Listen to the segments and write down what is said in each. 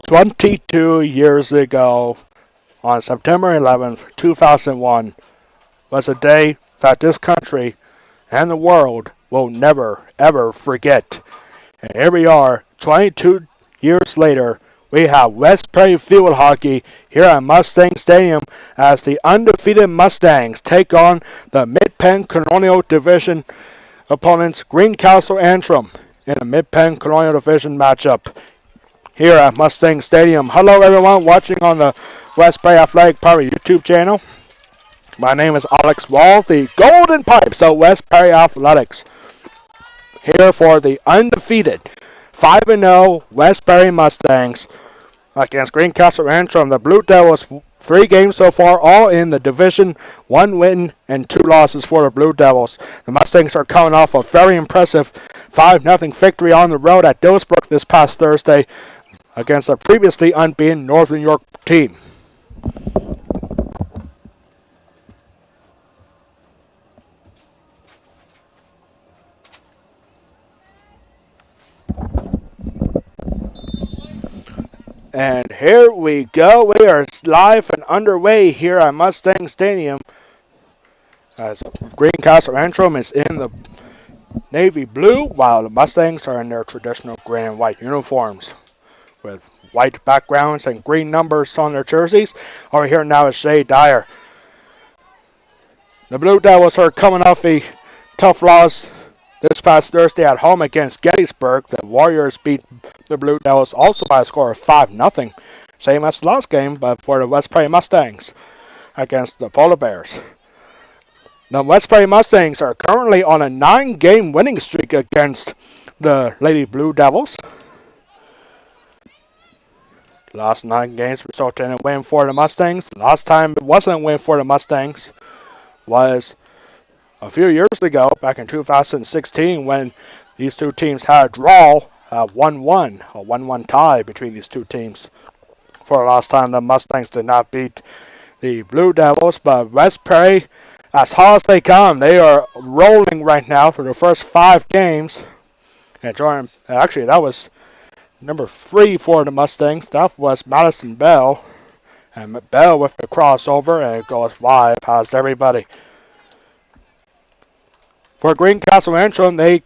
22 years ago, on September 11th, 2001, was a day that this country and the world will never, ever forget. And here we are, 22 years later, we have West Prairie Field Hockey here at Mustang Stadium as the undefeated Mustangs take on the Mid-Penn Colonial Division opponents Greencastle-Antrim in a Mid-Penn Colonial Division matchup here at Mustang Stadium. Hello everyone watching on the West Prairie Athletic Power YouTube channel. My name is Alex Wall, the Golden Pipes of West Prairie Athletics. Here for the undefeated 5-0 West Prairie Mustangs against Greencastle-Antrim. The Blue Devils, 3 games so far, all in the division, 1 win and 2 losses for the Blue Devils. The Mustangs are coming off a very impressive 5-0 victory on the road at Dillsbrook this past Thursday against a previously unbeaten Northern York team. And here we go. We are live and underway here at Mustang Stadium as Greencastle-Antrim is in the navy blue while the Mustangs are in their traditional gray and white uniforms with white backgrounds and green numbers on their jerseys. Over here now is Shay Dyer. The Blue Devils are coming off a tough loss this past Thursday at home against Gettysburg. The Warriors beat the Blue Devils also by a score of 5-0. Same as the last game, but for the West Prairie Mustangs against the Polar Bears. The West Prairie Mustangs are currently on a 9-game winning streak against the Lady Blue Devils. Last 9 games resulted in a win for the Mustangs. Last time it wasn't a win for the Mustangs was a few years ago, back in 2016, when these two teams had a draw, 1-1, a 1-1 tie between these two teams. For the last time, the Mustangs did not beat the Blue Devils, but West Prairie, as hot as they come, they are rolling right now through the first 5 games. And actually, that was number 3 for the Mustangs. That was Madison Bell. And Bell with the crossover, and it goes wide past everybody. For Greencastle-Antrim, they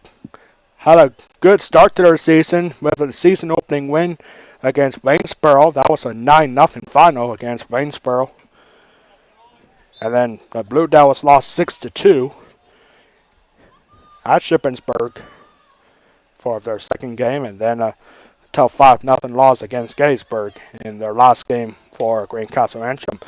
had a good start to their season with a season opening win against Waynesboro. That was a 9-0 final against Waynesboro. And then the Blue Devils lost 6-2 at Shippensburg for their second game, and then a tough 5-0 loss against Gettysburg in their last game for Greencastle-Antrim.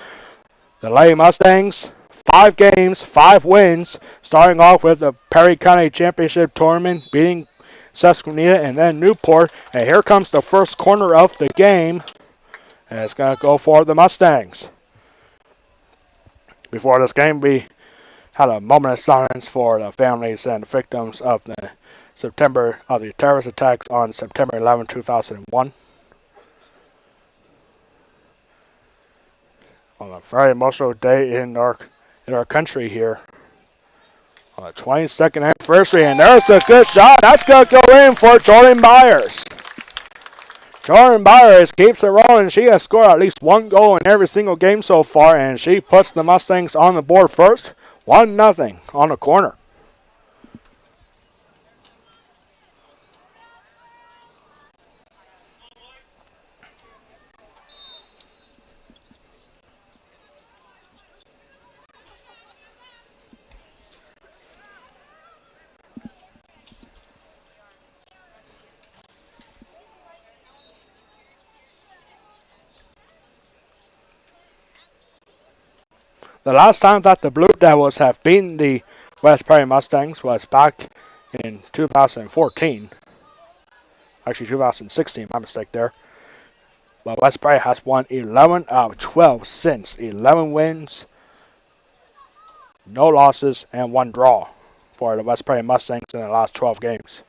The Lady Mustangs, 5 games, 5 wins, starting off with the Perry County Championship Tournament, beating Susquehanna and then Newport. And here comes the first corner of the game. And it's going to go for the Mustangs. Before this game, we had a moment of silence for the families and victims of the terrorist attacks on September 11, 2001. On a very emotional day in our country here. On the 22nd anniversary, and there's a good shot. That's going to go in for Jordan Byers. Jordan Byers keeps it rolling. She has scored at least 1 goal in every single game so far, and she puts the Mustangs on the board first. 1-0 on the corner. The last time that the Blue Devils have beaten the West Prairie Mustangs was back in 2014. Actually, 2016, my mistake there. But West Prairie has won 11 out of 12 since. 11 wins, no losses, and 1 draw for the West Prairie Mustangs in the last 12 games.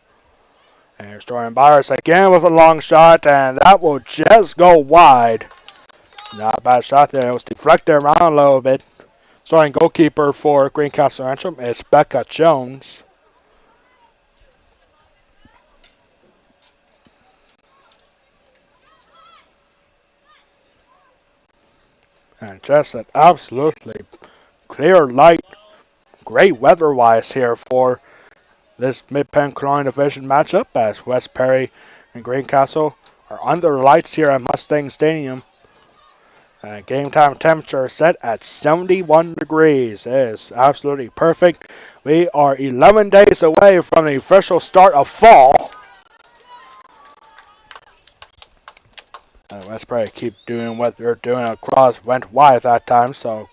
And here's Jordan Byers again with a long shot, and that will just go wide. Not a bad shot there. It was deflected around a little bit. Starting goalkeeper for Greencastle-Antrim is Becca Jones. And just an absolutely clear light, great weather-wise here for this Mid-Penn Colonial Division matchup as West Perry and Greencastle are under the lights here at Mustang Stadium. Game time temperature set at 71 degrees. It is absolutely perfect. We are 11 days away from the official start of fall. West Perry keep doing what they're doing. Across went wide that time, so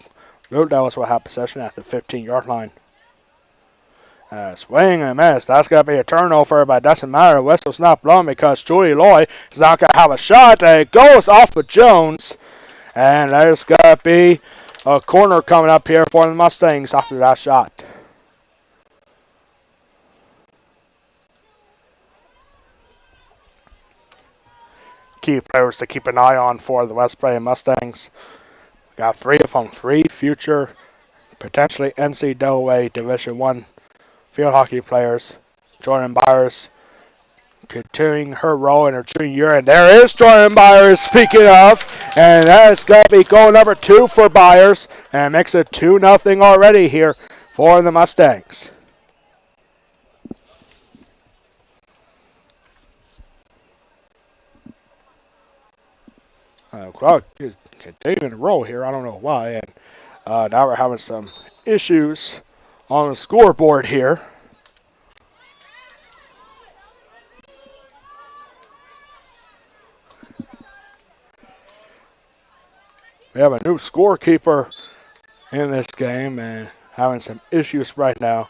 Root Devils will have possession at the 15-yard line. Swing and miss. That's going to be a turnover, but it doesn't matter. The whistle's not blown because Julie Loy is not going to have a shot. And it goes off of Jones. And there's going to be a corner coming up here for the Mustangs after that shot. Key players to keep an eye on for the West Perry Mustangs. We got three of them, three future, potentially NCAA Division I field hockey players. Jordan Byers continuing her role in her junior year. And there is Jordan Byers, speaking of. And that's going to be goal number 2 for Byers. And makes it 2-0 already here for the Mustangs. Clock is continuing to roll here. I don't know why. And now we're having some issues on the scoreboard here. We have a new scorekeeper in this game and having some issues right now.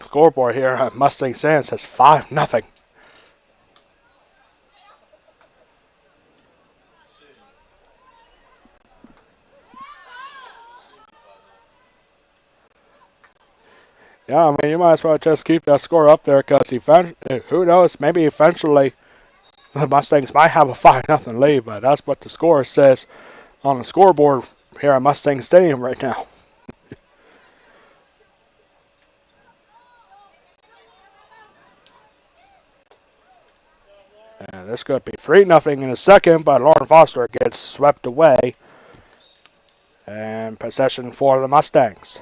Scoreboard here at Mustang Sand says 5-0. Yeah, I mean, you might as well just keep that score up there because who knows, maybe eventually the Mustangs might have a 5-0 lead, but that's what the score says on the scoreboard here at Mustang Stadium right now. And this could be 3-0 in a second, but Lauren Foster gets swept away. And possession for the Mustangs.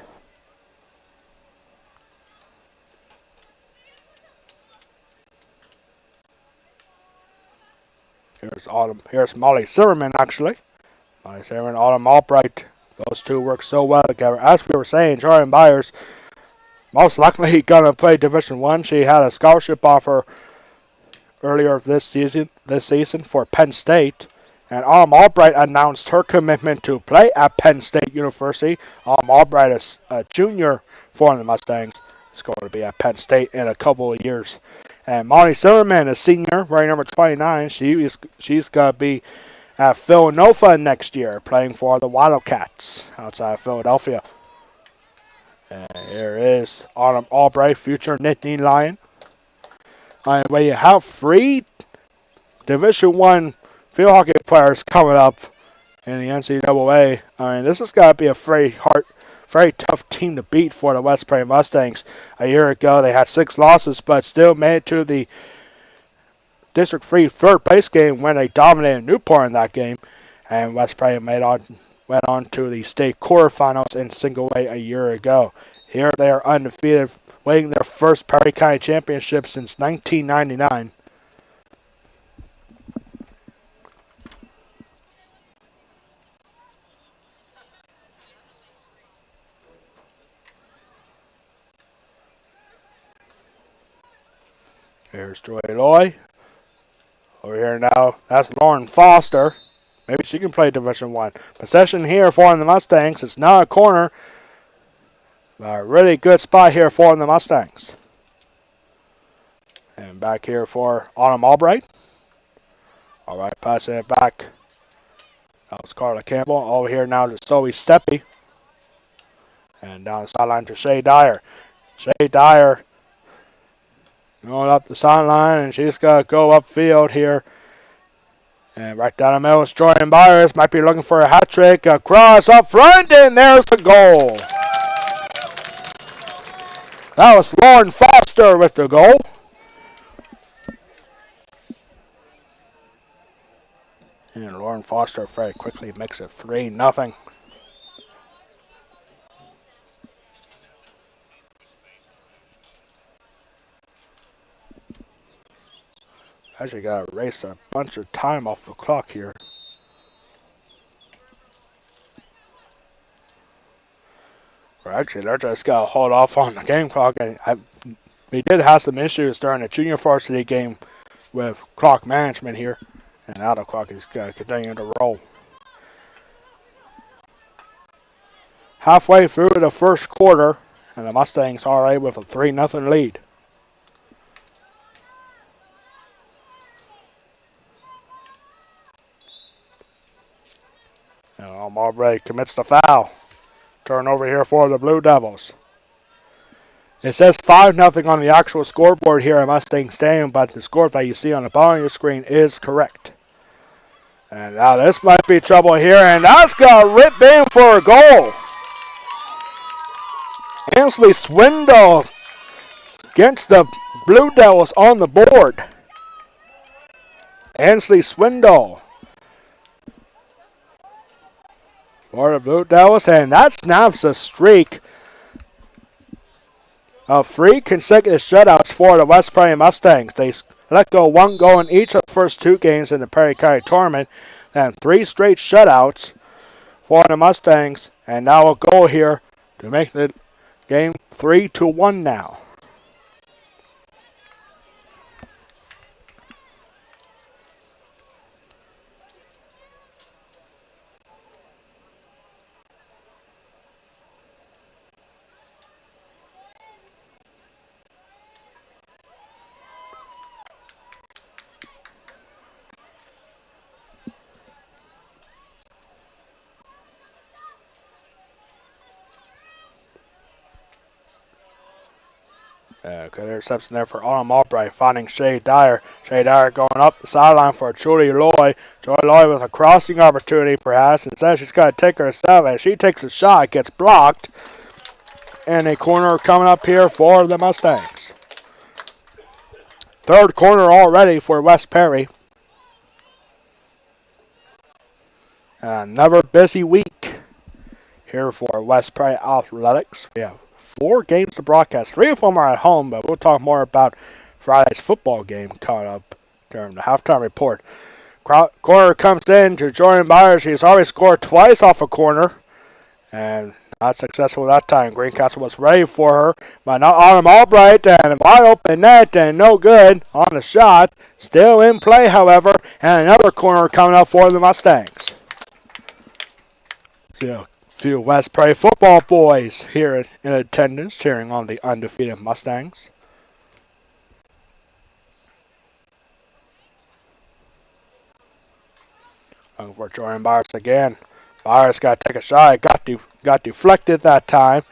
Here's Molly Silverman, actually. Molly Silverman, Autumn Albright. Those two work so well together. As we were saying, Jordan Byers, most likely going to play Division I. She had a scholarship offer earlier this season for Penn State. And Autumn Albright announced her commitment to play at Penn State University. Autumn Albright is a junior for the Mustangs. It's going to be at Penn State in a couple of years. And Molly Silverman, a senior, wearing number 29. She's going to be at Villanova next year, playing for the Wildcats outside of Philadelphia. And here is Autumn Albright, future Nittany Lion. And when you have 3 Division I field hockey players coming up in the NCAA, I mean, this is going to be a very tough team to beat for the West Perry Mustangs. A year ago, they had 6 losses, but still made it to the District 3 third place game when they dominated Newport in that game. And West Perry went on to the state quarterfinals in single A a year ago. Here they are undefeated, winning their first Perry County Championship since 1999. Here's Joy Loy. Over here now, that's Lauren Foster. Maybe she can play Division I. Possession here for the Mustangs. It's not a corner. A really good spot here for the Mustangs. And back here for Autumn Albright. All right, passing it back. That was Carla Campbell. Over here now to Zoe Steppe. And down the sideline to Shay Dyer. Shay Dyer going up the sideline, and she's going to go upfield here. And right down the middle is Jordan Byers. Might be looking for a hat trick. Across up front, and there's the goal. That was Lauren Foster with the goal. And Lauren Foster very quickly makes it 3-0. Actually got to erase a bunch of time off the clock here. Or actually, they're just got to hold off on the game clock. We did have some issues during the junior varsity game with clock management here. And now the clock is continuing to roll. Halfway through the first quarter, and the Mustangs already with a 3-0 lead. And Marbury commits the foul. Turnover here for the Blue Devils. It says 5-0 on the actual scoreboard here at Mustang Stadium, but the score that you see on the bottom of your screen is correct. And now this might be trouble here, and that's got ripped in for a goal. Ansley Swindle against the Blue Devils on the board. Ansley Swindle for the Blue Devils, and that snaps a streak of 3 consecutive shutouts for the West Prairie Mustangs. They let go 1 goal in each of the first 2 games in the Prairie County Tournament, and 3 straight shutouts for the Mustangs, and now a goal here to make the game 3-1 now. Good interception there for Autumn Albright, finding Shay Dyer. Shay Dyer going up the sideline for Julie Loy. Julie Loy with a crossing opportunity, perhaps. Instead, she's got to take herself, and she takes a shot, gets blocked. And a corner coming up here for the Mustangs. Third corner already for West Prairie. Another busy week here for West Prairie Athletics. We have 4 games to broadcast. 3 of them are at home, but we'll talk more about Friday's football game coming up during the halftime report. Corner comes in to Jordan Byers. She's already scored twice off a corner, and not successful that time. Greencastle was ready for her, but not Autumn Albright, and a wide open net, and no good on the shot. Still in play, however, and another corner coming up for the Mustangs. So, few West Prairie football boys here in attendance cheering on the undefeated Mustangs. Looking for Jordan Byers again. Byers got to take a shot. Got deflected that time.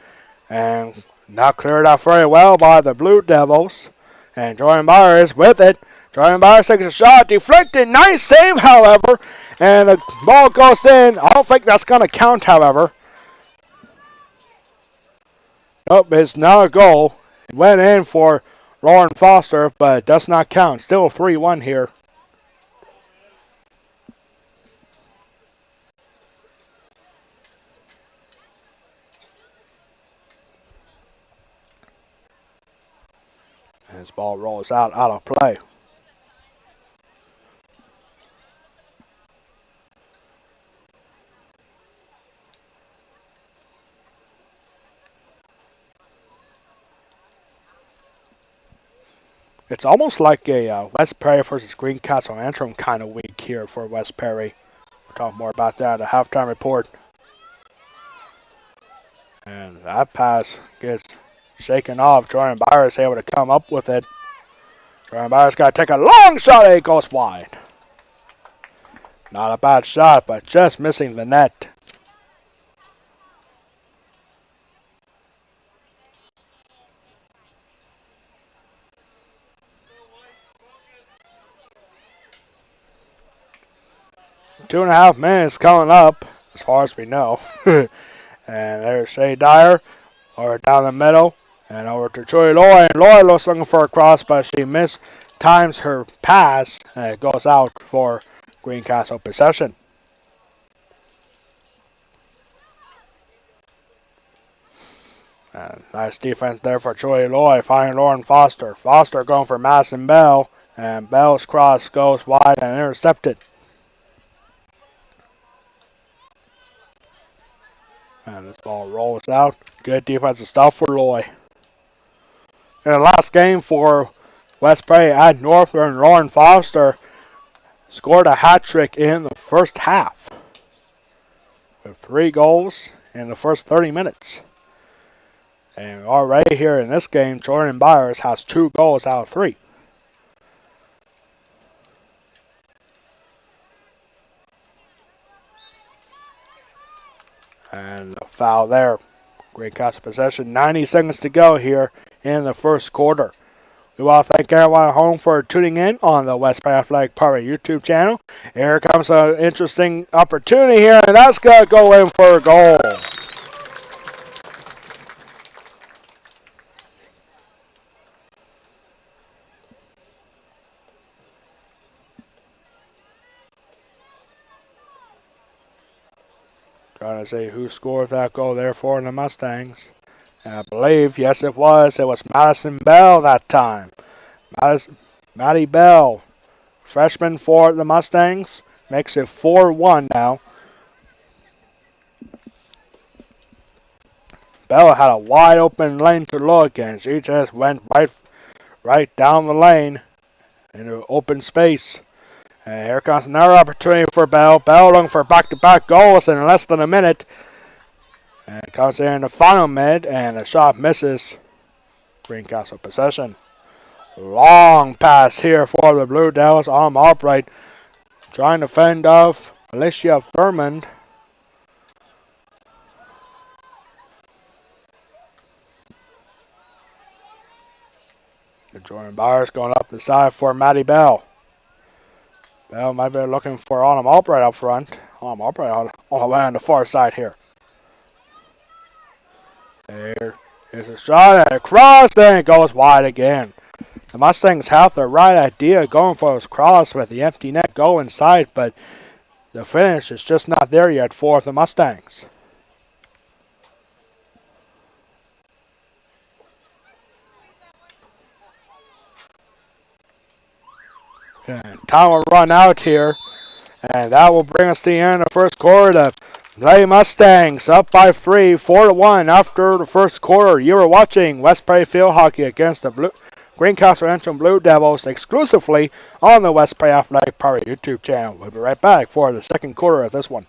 And not cleared out very well by the Blue Devils. And Jordan Byers with it. Jordan Byers takes a shot. Deflected. Nice save, however. And the ball goes in. I don't think that's going to count, however. Nope, it's not a goal. It went in for Lauren Foster, but it does not count. Still 3-1 here. And his ball rolls out of play. It's almost like a West Prairie versus Greencastle-Antrim kind of week here for West Prairie. We'll talk more about that at the halftime report. And that pass gets shaken off. Jordan Byers able to come up with it. Jordan Byers got to take a long shot. It goes wide. Not a bad shot, but just missing the net. Two and a half minutes coming up, as far as we know. And there's Shay Dyer, over down the middle, and over to Joy Loy. And Loy looking for a cross, but she times her pass, and it goes out for Greencastle possession. Nice defense there for Joey Lloyd, finding Lauren Foster. Foster going for Madison Bell, and Bell's cross goes wide and intercepted. And this ball rolls out. Good defensive stuff for Lloyd. In the last game for West Prairie at Northern, Lauren Foster scored a hat trick in the first half with 3 goals in the first 30 minutes. And already here in this game, Jordan Byers has 2 goals out of 3. And the foul there. Greencastle possession. 90 seconds to go here in the first quarter. We want to thank everyone at home for tuning in on the West Prairie Athletic Party YouTube channel. Here comes an interesting opportunity here, and that's going to go in for a goal. Trying to see who scored that goal there for the Mustangs. And I believe, yes it was Madison Bell that time. Maddie Bell, freshman for the Mustangs, makes it 4-1 now. Bell had a wide open lane to look, and she just went right down the lane into open space. And here comes another opportunity for Bell. Bell looking for back-to-back goals in less than a minute. And comes in the final minute, and the shot misses. Greencastle possession. Long pass here for the Blue Devils. Arm upright. Trying to fend off Alicia Thurmond. Jordan Byers going up the side for Maddie Bell. Bell might be looking for Autumn Albright up front. Autumn Albright all the way on the far side here. There is a shot and a cross, and it goes wide again. The Mustangs have the right idea going for this cross with the empty net go inside, but the finish is just not there yet for the Mustangs. And time will run out here, and that will bring us to the end of the first quarter. The Lady Mustangs up by 3, 4-1 after the first quarter. You are watching West Prairie Field Hockey against the Greencastle-Antrim Blue Devils exclusively on the West Prairie Athletic Party YouTube channel. We'll be right back for the second quarter of this one.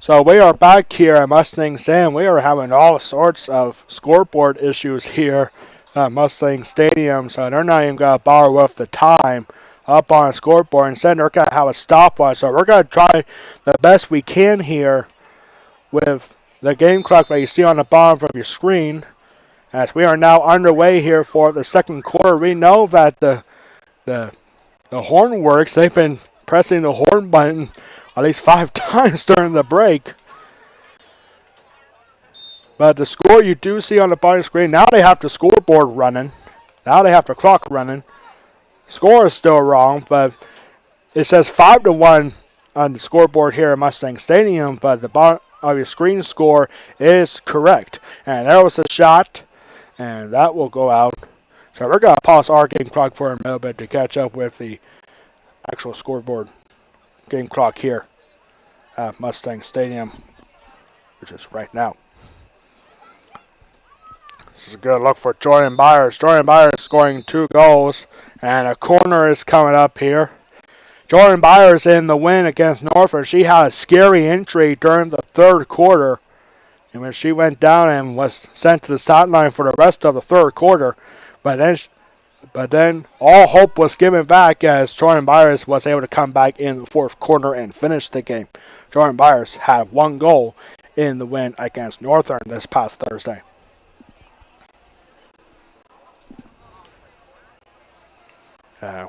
So we are back here at Mustang Stadium. We are having all sorts of scoreboard issues here at Mustang Stadium. So they're not even going to bother with the time up on a scoreboard. Instead, they're going to have a stopwatch. So we're going to try the best we can here with the game clock that you see on the bottom of your screen. As we are now underway here for the second quarter, we know that the horn works. They've been pressing the horn button at least 5 times during the break. But the score you do see on the bottom screen, now they have the scoreboard running. Now they have the clock running. Score is still wrong, but it says 5-1 on the scoreboard here at Mustang Stadium, but the bottom of your screen score is correct. And there was a shot, and that will go out. So we're going to pause our game clock for a little bit to catch up with the actual scoreboard game clock here at Mustang Stadium, which is right now. This is a good look for Jordan Byers. Jordan Byers scoring 2 goals, and a corner is coming up here. Jordan Byers in the win against Norfolk. She had a scary injury during the third quarter, and when she went down and was sent to the sideline for the rest of the third quarter, but then all hope was given back as Jordan Byers was able to come back in the fourth quarter and finish the game. Jordan Byers had 1 goal in the win against Northern this past Thursday.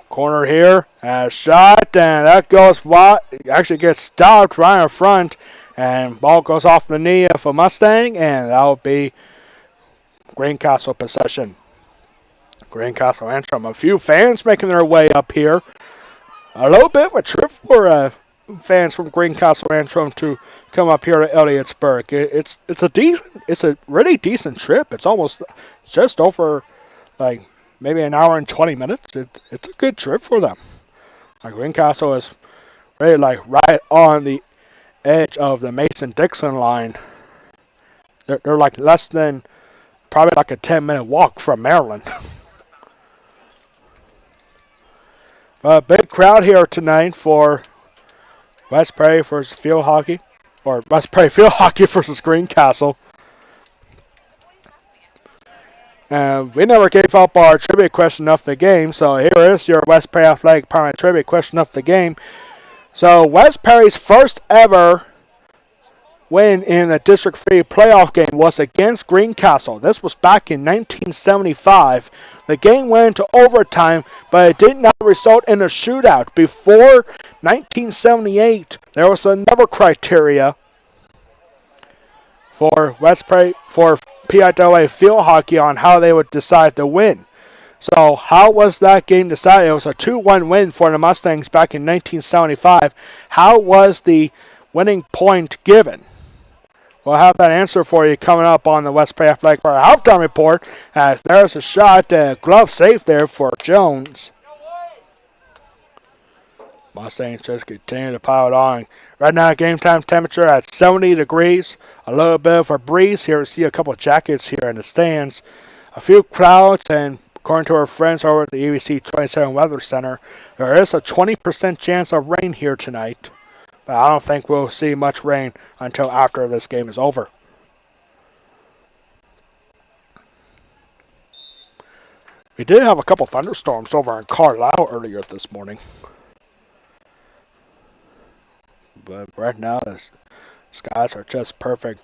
Corner here, shot, and that goes wide. Actually gets stopped right in front, and ball goes off the knee of a Mustang, and that will be Greencastle possession. Greencastle-Antrim. A few fans making their way up here. A little bit of a trip for fans from Greencastle-Antrim to come up here to Elliotsburg. It's a really decent trip. It's just over like maybe an hour and 20 minutes. It's a good trip for them. Greencastle is really like right on the edge of the Mason-Dixon line. They're like less than probably like a 10-minute walk from Maryland. A big crowd here tonight for West Prairie versus Field Hockey, or West Prairie Field Hockey versus Greencastle. We never gave up our trivia question of the game, so here is your West Prairie Athletic Department trivia question of the game. So West Prairie's first ever win in the District 3 playoff game was against Greencastle. This was back in 1975. The game went into overtime, but it did not result in a shootout. Before 1978, there was another criteria for West Prairie, for PIAA field hockey on how they would decide to win. So how was that game decided? It was a 2-1 win for the Mustangs back in 1975. How was the winning point given? We'll have that answer for you coming up on the West Prairie Athletic Halftime Report, as there's a shot, glove safe there for Jones. Mustangs just continue to pile it on. Right now, game time temperature at 70 degrees. A little bit of a breeze here. We see a couple of jackets here in the stands. A few clouds, and according to our friends over at the EBC 27 Weather Center, there is a 20% chance of rain here tonight. But I don't think we'll see much rain until after this game is over. We did have a couple thunderstorms over in Carlisle earlier this morning. But right now, the skies are just perfect.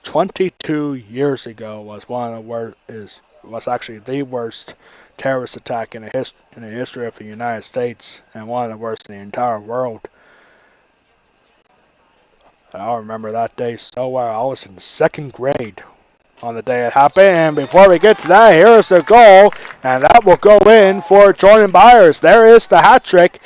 22 years ago was was actually the worst terrorist attack in the history of the United States, and one of the worst in the entire world. I remember that day so well. I was in 2nd grade on the day it happened. And before we get to that, here's the goal, and that will go in for Jordan Byers. There is the hat trick.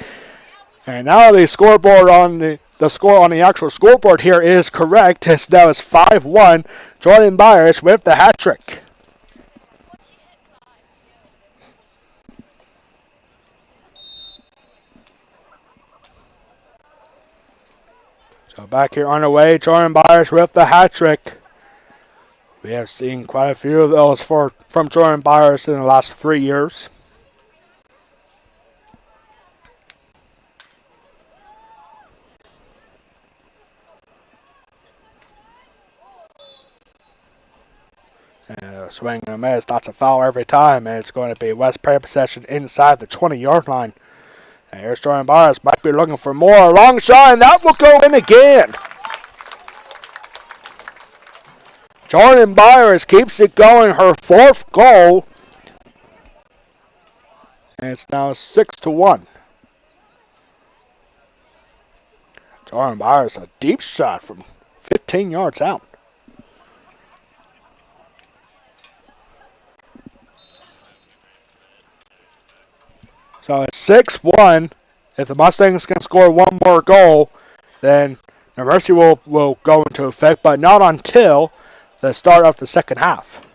And now the scoreboard on the score on the actual scoreboard here is correct. That was 5-1. Jordan Byers with the hat trick. So back here on the way, Jordan Byers with the hat trick. We have seen quite a few of those from Jordan Byers in the last 3 years. Swing and a miss. That's a foul every time, and it's going to be West Prairie possession inside the 20-yard line. And here's Jordan Byers. Might be looking for more. Long shot, and that will go in again. Jordan Byers keeps it going. Her fourth goal. And it's now 6-1. Jordan Byers, a deep shot from 15 yards out. So it's 6-1. If the Mustangs can score one more goal, then the mercy will go into effect, but not until the start of the second half.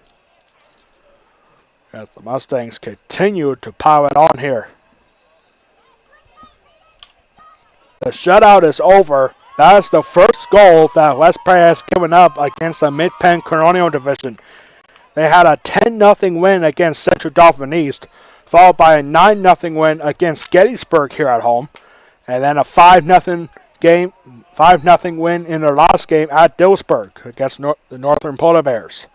As the Mustangs continue to pile it on here. The shutout is over. That is the first goal that West Prairie has given up against the Mid-Penn Colonial Division. They had a 10-0 win against Central Dauphin East, followed by a 9-0 win against Gettysburg here at home, and then a 5-0 win in their last game at Dillsburg against the Northern Polar Bears.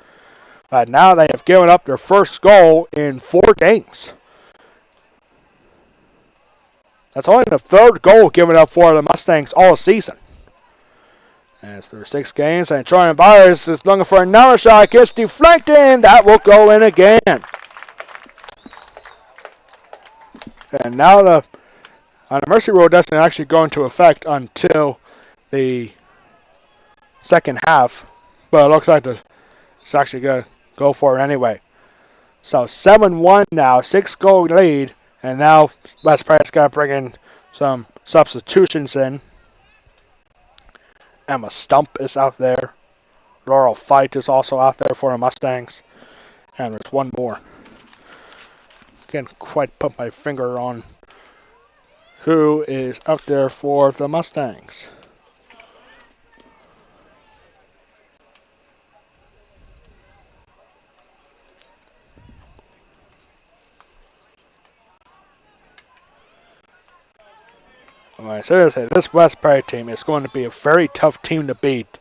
But now they have given up their first goal in 4 games. That's only the third goal given up for the Mustangs all season. And it's through 6 games, and Jordan Byers is looking for another shot. Gets deflected. That will go in again. And now the mercy rule doesn't actually go into effect until the second half. But it looks like it's actually going to go for it anyway. So 7-1 now, 6-goal lead. And now West Prairie's got to bring in some substitutions in. Emma Stump is out there. Laurel Fight is also out there for the Mustangs. And there's one more. Can't quite put my finger on who is out there for the Mustangs. Well, seriously, this West Prairie team is going to be a very tough team to beat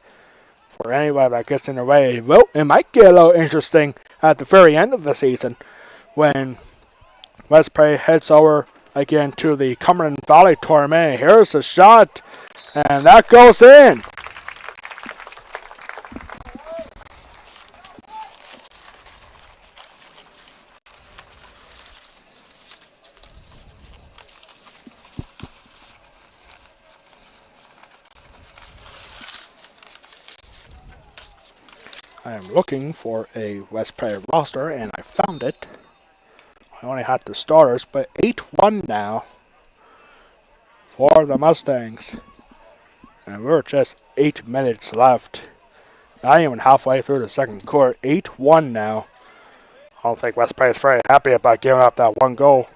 for anybody that gets in their way. Well, it might get a little interesting at the very end of the season when West Prairie heads over again to the Cumberland Valley Tournament. Here's a shot, and that goes in. I am looking for a West Prairie roster, and I found it. I only had the starters, but 8-1 now for the Mustangs. And we're just 8 minutes left. Not even halfway through the second quarter. 8-1 now. I don't think West Prairie is very happy about giving up that one goal.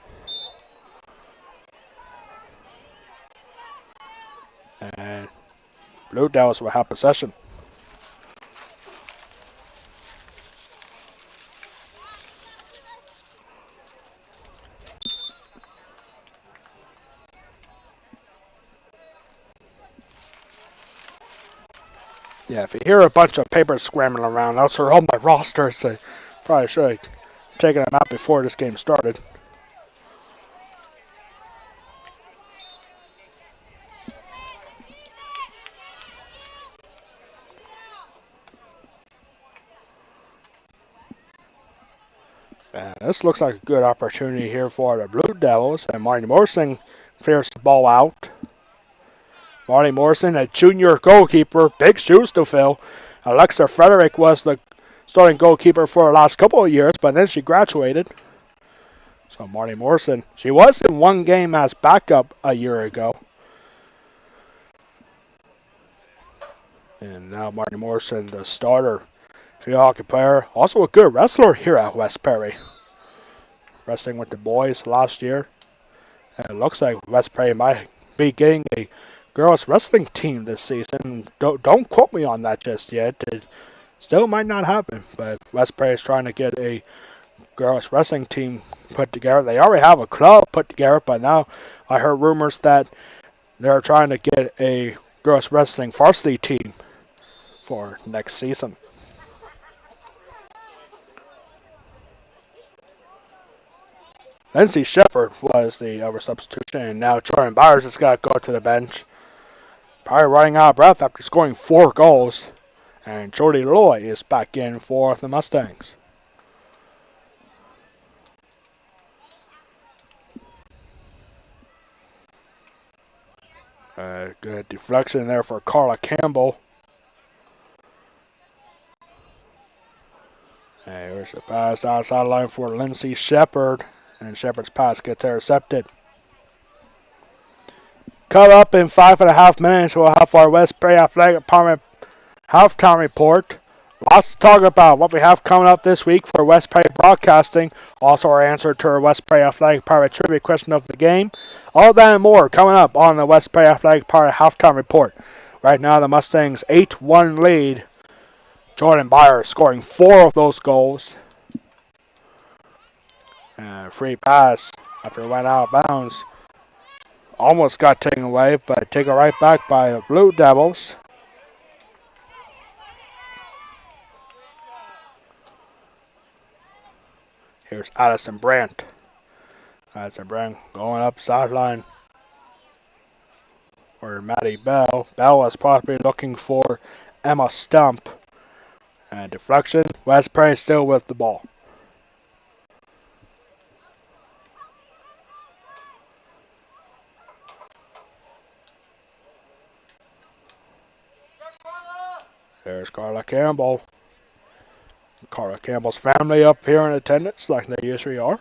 And Blue Devils will have possession. Yeah, if you hear a bunch of papers scrambling around, those are all my rosters. I probably should have taken them out before this game started. And this looks like a good opportunity here for the Blue Devils. And Marty Morrison clears the ball out. Marty Morrison, a junior goalkeeper, big shoes to fill. Alexa Frederick was the starting goalkeeper for the last couple of years, but then she graduated. So Marty Morrison, she was in one game as backup a year ago. And now Marty Morrison, the starter, field hockey player, also a good wrestler here at West Prairie. Wrestling with the boys last year. And it looks like West Prairie might be getting a girls wrestling team this season. Don't quote me on that just yet. It still might not happen, but West Prairie is trying to get a girls wrestling team put together. They already have a club put together, but now I heard rumors that they're trying to get a girls wrestling varsity team for next season. Lindsey Shepard was the other substitution, and now Jordan Byers has got to go to the bench. Probably running out of breath after scoring 4 goals. And Jody Loy is back in for the Mustangs. Good deflection there for Carla Campbell. And here's a pass outside line for Lindsey Shepard. And Shepard's pass gets intercepted. Cut up in 5.5 minutes. We'll have our West Prairie Athletic Department halftime report. Lots to talk about what we have coming up this week for West Prairie Broadcasting. Also our answer to our West Prairie Athletic Department trivia question of the game. All that and more coming up on the West Prairie Athletic Department halftime report. Right now the Mustangs 8-1 lead. Jordan Byers scoring 4 of those goals. And free pass after it went out of bounds. Almost got taken away, but taken right back by the Blue Devils. Here's Addison Brandt. Addison Brandt going up sideline for Maddie Bell. Bell was possibly looking for Emma Stump. And deflection. West Prairie still with the ball. There's Carla Campbell. Carla Campbell's family up here in attendance like they usually are.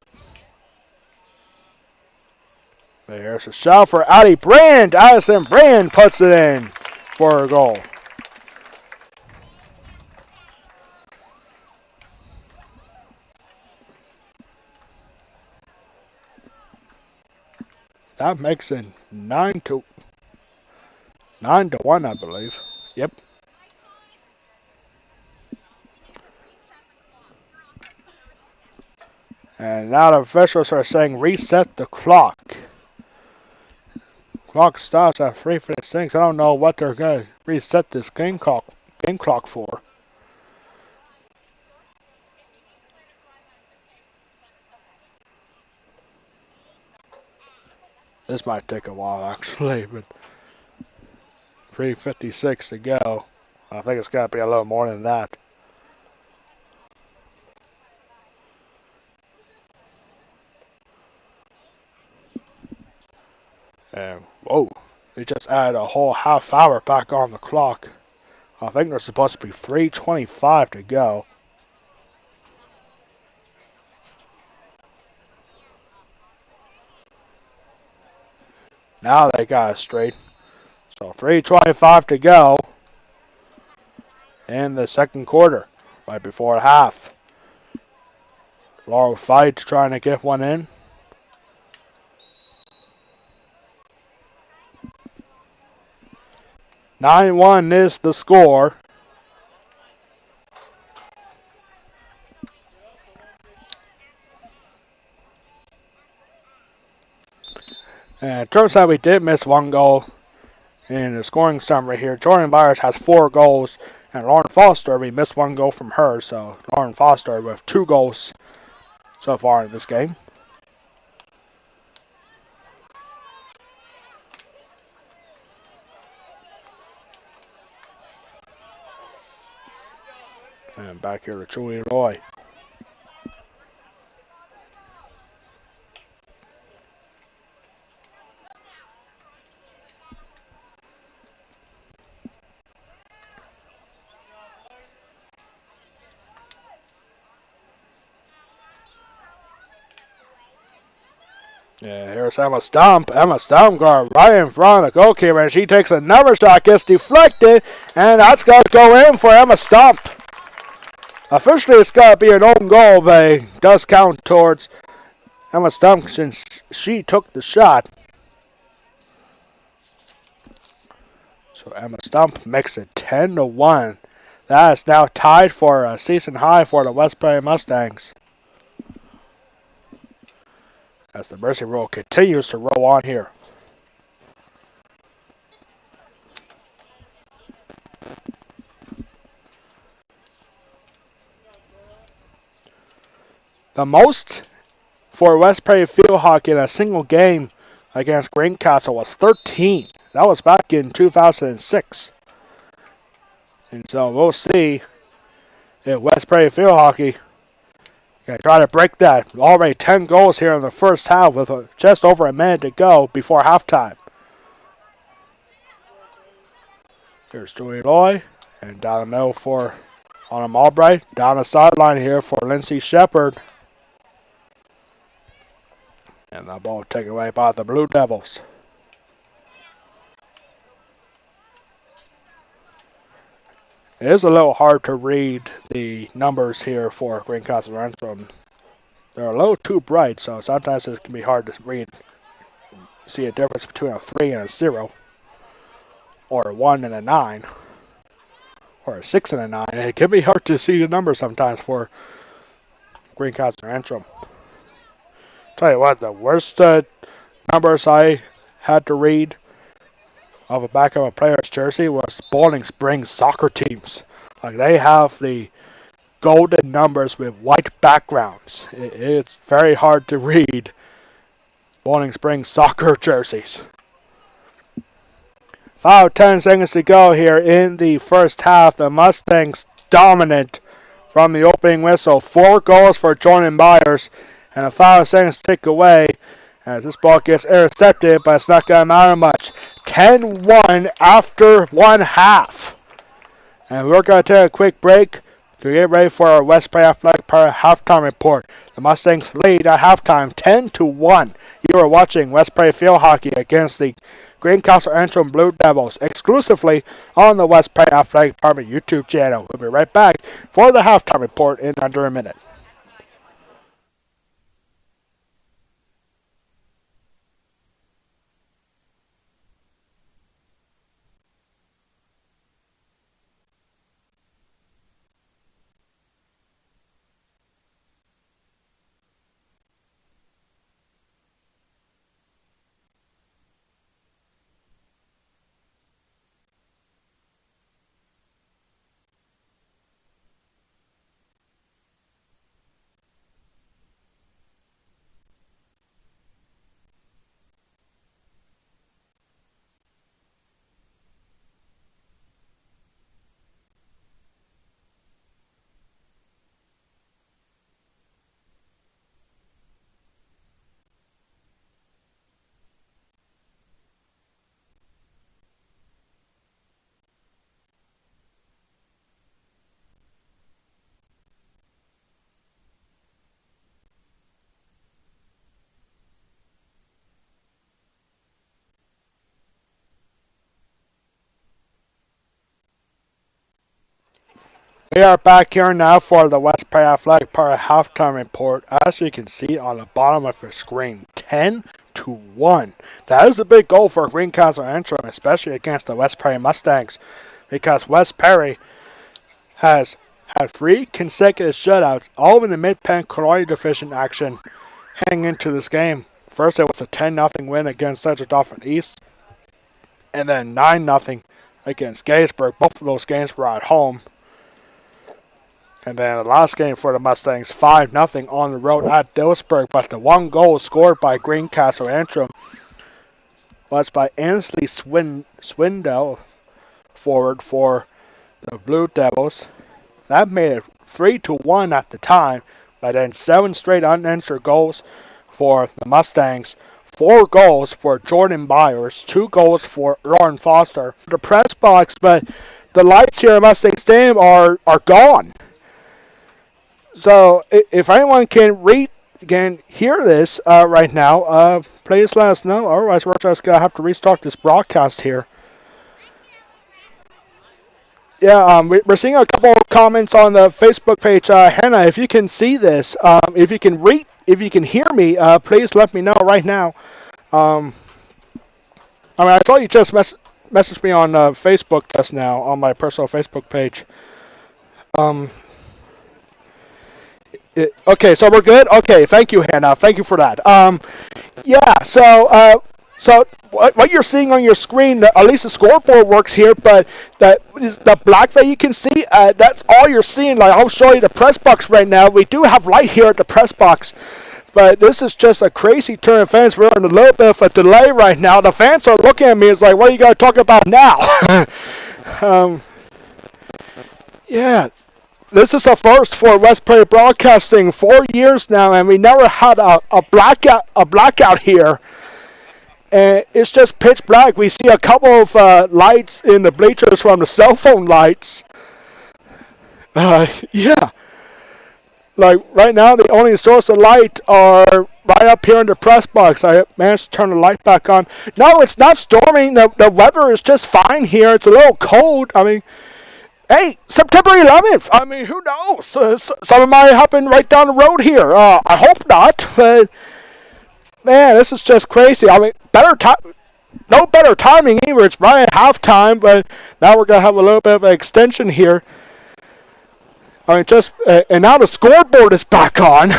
There's a shot for Addie Brand. Addison Brand puts it in for a goal. That makes it 9-1, I believe. Yep. And now the officials are saying reset the clock. Clock stops at 3:56. I don't know what they're going to reset this game clock for. This might take a while actually, but 3:56 to go. I think it's got to be a little more than that. And whoa, they just added a whole half hour back on the clock. I think there's supposed to be 3:25 to go. Now they got it straight. So 3:25 to go in the second quarter, right before half. Laurel Fight trying to get one in. (9-1) is the score. And it turns out we did miss one goal in the scoring summary here. Jordan Byers has 4 goals, and Lauren Foster, we missed 1 goal from her. So Lauren Foster with 2 goals so far in this game. And back here to Julie Roy. Yeah, here's Emma Stump. Emma Stump got right in front of the goalkeeper, and she takes another shot, gets deflected, and that's got to go in for Emma Stump. Officially, it's got to be an own goal, but it does count towards Emma Stump since she took the shot. So Emma Stump makes it 10-1. That is now tied for a season high for the West Prairie Mustangs. As the Mercy Roll continues to roll on here. The most for West Prairie Field Hockey in a single game against Greencastle was 13. That was back in 2006. And so we'll see if West Prairie Field Hockey can try to break that. Already 10 goals here in the first half with just over a minute to go before halftime. Here's Joey Loy, and down the middle for Autumn Albright. Down the sideline here for Lindsay Shepard. And the ball taken away by the Blue Devils. It is a little hard to read the numbers here for Greencastle-Antrim. They're a little too bright, so sometimes it can be hard to read. See a difference between a 3 and a 0. Or a 1 and a 9. Or a 6 and a 9. It can be hard to see the numbers sometimes for Greencastle-Antrim. Tell you what, the worst numbers I had to read of the back of a player's jersey was Bowling Springs soccer teams. Like, they have the golden numbers with white backgrounds. It's very hard to read Bowling Springs soccer jerseys. 10 seconds to go here in the first half. The Mustangs dominant from the opening whistle. 4 goals for Jordan Byers. And a 5 seconds tick away as this ball gets intercepted, but it's not going to matter much. 10-1 after one half. And we're going to take a quick break to get ready for our West Prairie Athletic Park halftime report. The Mustangs lead at halftime 10-1. You are watching West Prairie Field Hockey against the Greencastle-Antrim Blue Devils exclusively on the West Prairie Athletic Department YouTube channel. We'll be right back for the halftime report in under a minute. We are back here now for the West Prairie Athletic Park halftime report. As you can see on the bottom of your screen, 10-1. That is a big goal for Greencastle-Antrim, especially against the West Prairie Mustangs, because West Prairie has had 3 consecutive shutouts, all in the Mid-Penn Colonial Division action heading into this game. First, it was a 10-0 win against Central Dauphin East, and then 9-0 against Gettysburg. Both of those games were at home. And then the last game for the Mustangs, 5-0 on the road at Dillsburg. But the one goal scored by Greencastle-Antrim was by Ansley Swindell, forward for the Blue Devils. That made it 3-1 at the time. But then 7 straight unanswered goals for the Mustangs. 4 goals for Jordan Byers. 2 goals for Lauren Foster. The press box, but the lights here at Mustang Stadium are gone. So if anyone can hear this right now, please let us know. Otherwise, we're just going to have to restart this broadcast here. Yeah, we're seeing a couple of comments on the Facebook page. Hannah, if you can see this, if you can hear me, please let me know right now. I saw you just messaged me on Facebook just now on my personal Facebook page. Okay, so we're good? Okay, thank you, Hannah. Thank you for that. So what you're seeing on your screen, at least the scoreboard works here, but the black that you can see, that's all you're seeing. Like, I'll show you the press box right now. We do have light here at the press box, But this is just a crazy turn of events. We're in a little bit of a delay right now. The fans are looking at me. It's like, what are you guys talking about now? Yeah, this is a first for West Prairie Broadcasting. 4 years now, and we never had a blackout here. And it's just pitch black. We see a couple of lights in the bleachers from the cell phone lights. Yeah. Like right now, the only source of light are right up here in the press box. I managed to turn the light back on. No, it's not storming. The weather is just fine here. It's a little cold. I mean, hey, September 11th. I mean, who knows? Something might happen right down the road here. I hope not. But man, this is just crazy. I mean, no better timing either. It's right at halftime, but now we're gonna have a little bit of an extension here. I mean, and now the scoreboard is back on.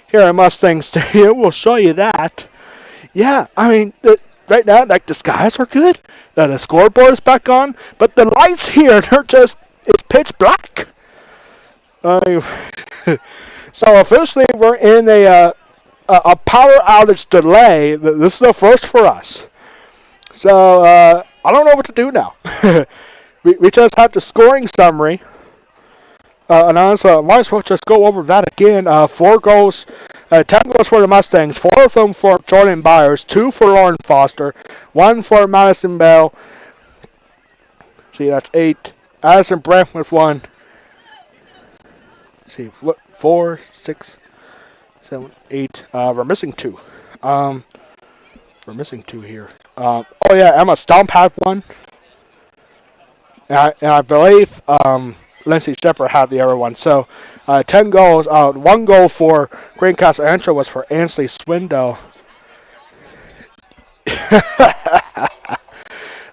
Here at Mustang Stadium, we'll show you that. Yeah, I mean, right now, like, the skies are good. The scoreboard is back on, but the lights here, it's pitch black. So officially, we're in a power outage delay. This is the first for us. So I don't know what to do now. we just have the scoring summary. And I might as well just go over that again. 4 goals, 10 goals for the Mustangs, 4 of them for Jordan Byers, 2 for Lauren Foster, 1 for Madison Bell. See, that's 8. Addison Brent with 1. See, 4, 6, 7, 8. We're missing 2. We're missing 2 here. Oh yeah, Emma Stump had 1. And I believe Lindsay Shepard had the other one. So 10 goals. 1 goal for Greencastle-Antrim was for Ansley Swindell.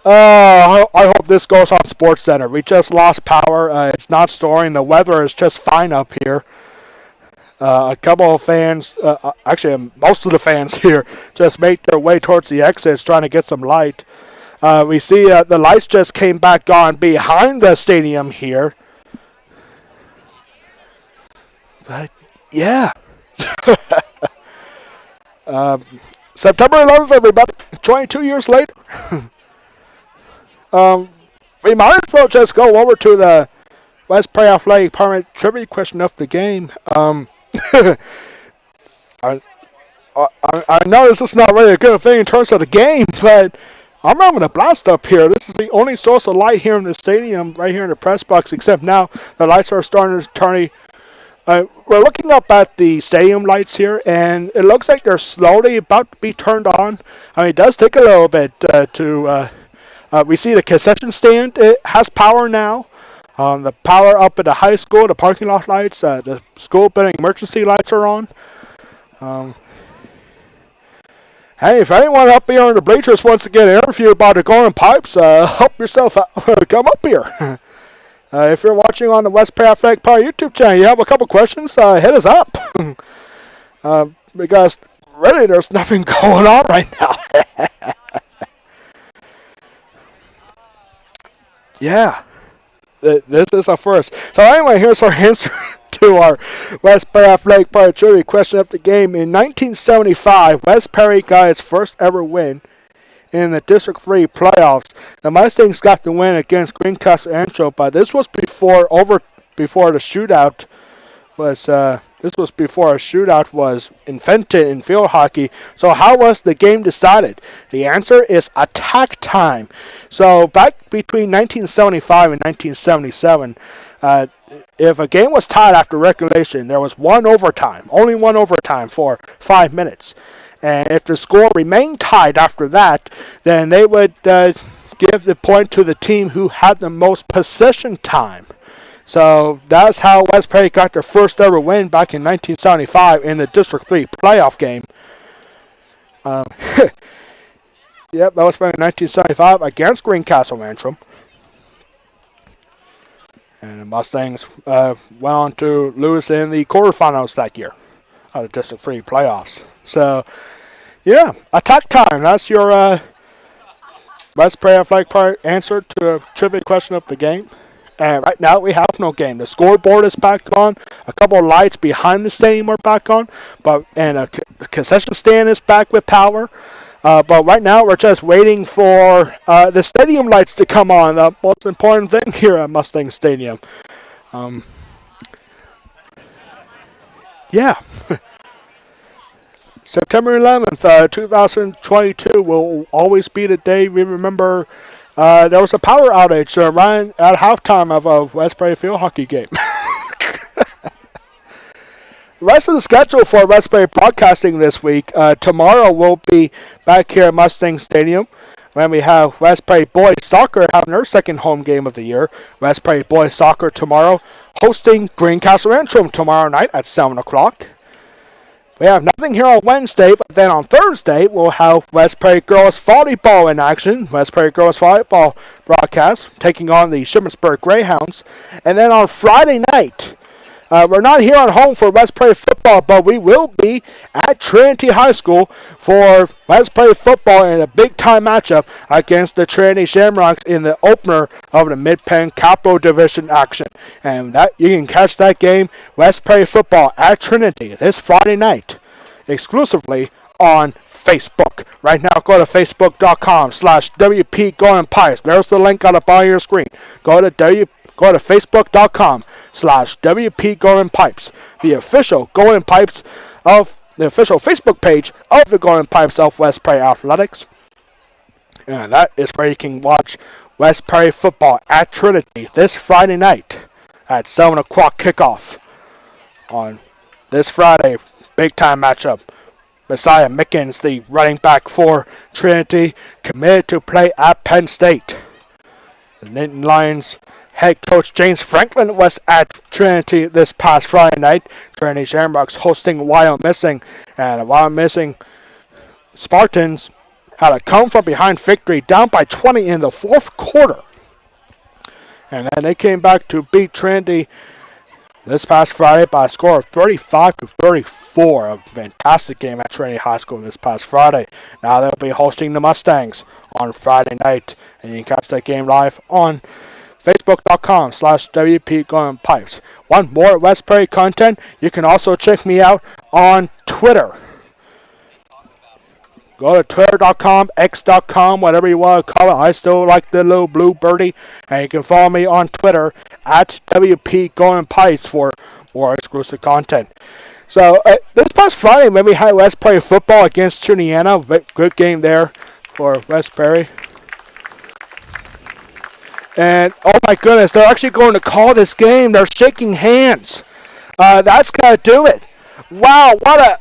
I hope this goes on Sports Center. We just lost power. It's not storing. The weather is just fine up here. A couple of fans, actually most of the fans here, just make their way towards the exits trying to get some light. We see the lights just came back on behind the stadium here. But, yeah. September 11th, everybody. 22 years later. We might as well just go over to the West Prairie Athletic Department trivia question of the game. I know this is not really a good thing in terms of the game, but I'm having a blast up here. This is the only source of light here in the stadium, right here in the press box, except now the lights are starting to turn. We're looking up at the stadium lights here, and it looks like they're slowly about to be turned on. I mean, it does take a little bit we see the concession stand. It has power now. The power up at the high school, the parking lot lights, the school building emergency lights are on. Hey, if anyone up here in the bleachers wants to get an interview about the Golden Pipes, help yourself out. Come up here. If you're watching on the West Prairie Athletic Power YouTube channel, you have a couple questions, hit us up. Because really there's nothing going on right now. Yeah. This is our first. So anyway, here's our answer to our West Prairie Athletic Power trivia question of the game. In 1975, West Prairie got its first ever win in the District 3 playoffs. The Mustangs got the win against Greencastle-Antrim, but this was before the shootout was invented in field hockey. So how was the game decided? The answer is attack time. So back between 1975 and 1977, if a game was tied after regulation, there was only one overtime for 5 minutes. And if the score remained tied after that, then they would give the point to the team who had the most possession time. So that's how West Prairie got their first ever win back in 1975 in the District 3 playoff game. Yep, that was back in 1975 against Greencastle-Antrim. And the Mustangs went on to lose in the quarterfinals that year of the District 3 playoffs. So, yeah, attack time. That's your West Prairie Athletic Park answer to a trivia question of the game. And right now we have no game. The scoreboard is back on. A couple of lights behind the stadium are back on. And a concession stand is back with power. But right now we're just waiting for the stadium lights to come on. The most important thing here at Mustang Stadium. Yeah. September 11th, 2022 will always be the day we remember there was a power outage right at halftime of a West Prairie field hockey game. The rest of the schedule for West Prairie Broadcasting this week, tomorrow we'll be back here at Mustang Stadium when we have West Prairie Boys Soccer having their second home game of the year. West Prairie Boys Soccer tomorrow hosting Greencastle-Antrim tomorrow night at 7 o'clock. We have nothing here on Wednesday, but then on Thursday, we'll have West Prairie Girls Volleyball in action. West Prairie Girls Volleyball broadcast, taking on the Shippensburg Greyhounds. And then on Friday night, we're not here on home for West Prairie football, but we will be at Trinity High School for West Prairie football in a big-time matchup against the Trinity Shamrocks in the opener of the Mid-Penn Capital Division action. And that you can catch that game, West Prairie football at Trinity, this Friday night, exclusively on Facebook. Right now, go to facebook.com/WP Golden Pipes. There's the link on the bottom of your screen. Go to facebook.com/WP Golden Pipes, the official Golden Pipes of the official Facebook page of the Golden Pipes of West Prairie Athletics. And that is where you can watch West Prairie football at Trinity this Friday night at 7 o'clock kickoff on this Friday. Big time matchup. Messiah Mickens, the running back for Trinity, committed to play at Penn State. The Nittany Lions head coach James Franklin was at Trinity this past Friday night. Trinity Shamrocks hosting Wyomissing, and the Wyomissing Spartans had a come-from-behind victory down by 20 in the fourth quarter. And then they came back to beat Trinity this past Friday by a score of 35-34. A fantastic game at Trinity High School this past Friday. Now they'll be hosting the Mustangs on Friday night, and you can catch that game live on Facebook.com/WP Golden Pipes. Want more West Prairie content? You can also check me out on Twitter. Go to twitter.com, x.com, whatever you want to call it. I still like the little blue birdie. And you can follow me on Twitter at WP Golden Pipes for more exclusive content. So this past Friday, when we had West Prairie football against Chuniana, good game there for West Prairie. And, oh my goodness, they're actually going to call this game. They're shaking hands. That's going to do it. Wow, what a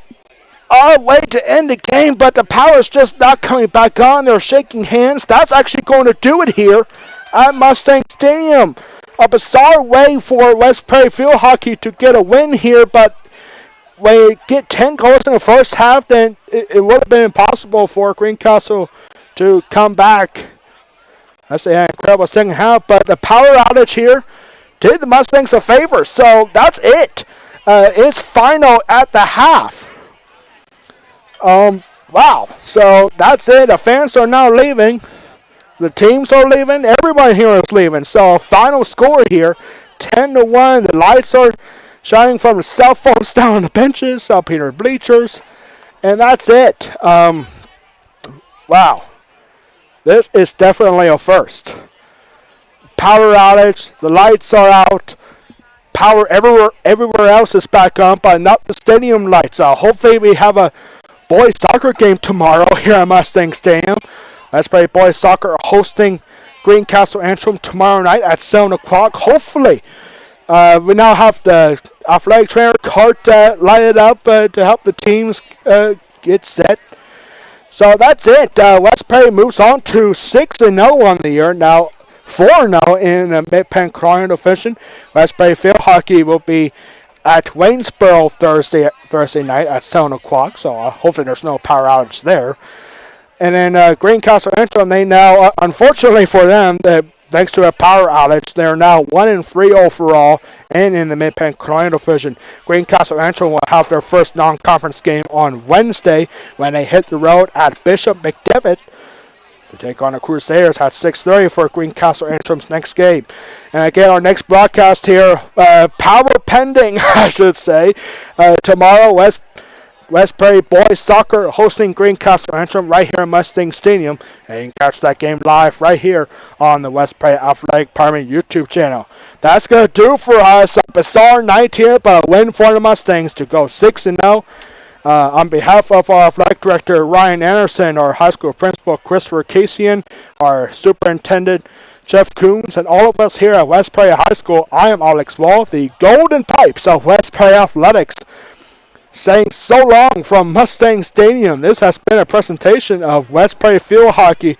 odd way to end the game, but the power's just not coming back on. They're shaking hands. That's actually going to do it here at Mustang Stadium. A bizarre way for West Prairie field hockey to get a win here, but when you get 10 goals in the first half, then it would have been impossible for Greencastle to come back. That's an incredible second half, but the power outage here did the Mustangs a favor. So that's it. It's final at the half. Wow. So that's it. The fans are now leaving. The teams are leaving. Everybody here is leaving. So final score here, 10-1. The lights are shining from the cell phones down on the benches, up here in the bleachers. And that's it. Wow. This is definitely a first. Power outage. The lights are out. Power everywhere else is back on, but not the stadium lights. Hopefully we have a boys soccer game tomorrow here at Mustang Stadium. Let's play boys soccer hosting Greencastle-Antrim tomorrow night at 7 o'clock. Hopefully we now have the athletic trainer cart lighted up to help the teams get set. So that's it. West Prairie moves on to 6-0 on the year. Now 4-0 in the Mid-Penn Crawling Division. West Prairie field hockey will be at Waynesboro Thursday night at 7 o'clock. So hopefully there's no power outage there. And then Greencastle-Antrim, they now, unfortunately for them, thanks to a power outage, they're now 1-3 overall and in the Mid-Penn Crawling Division. Greencastle-Antrim will have their first non-conference game on Wednesday when they hit the road at Bishop McDevitt. to take on the Crusaders at 6:30 for Greencastle-Antrim's next game. And again, our next broadcast here, power pending, I should say, tomorrow, West Prairie Boys Soccer hosting Greencastle-Antrim right here in Mustang Stadium. And you can catch that game live right here on the West Prairie Athletic Department YouTube channel. That's going to do for us. A bizarre night here, but a win for the Mustangs to go 6-0. On behalf of our athletic director, Ryan Anderson, our high school principal, Christopher Casian, our superintendent, Jeff Coons, and all of us here at West Prairie High School, I am Alex Wall, the Golden Pipes of West Prairie Athletics, saying so long from Mustang Stadium. This has been a presentation of West Prairie Field Hockey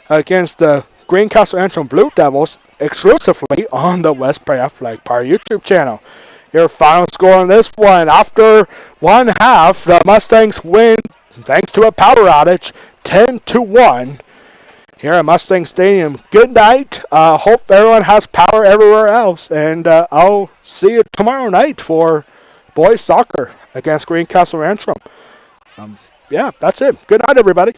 against the Greencastle-Antrim Blue Devils, exclusively on the West Prairie Athletic Power YouTube channel. Your final score on this one, after one half, the Mustangs win, thanks to a power outage, 10-1 here at Mustang Stadium. Good night. Hope everyone has power everywhere else, and I'll see you tomorrow night for boys soccer against Greencastle-Antrim. Yeah, that's it. Good night, everybody.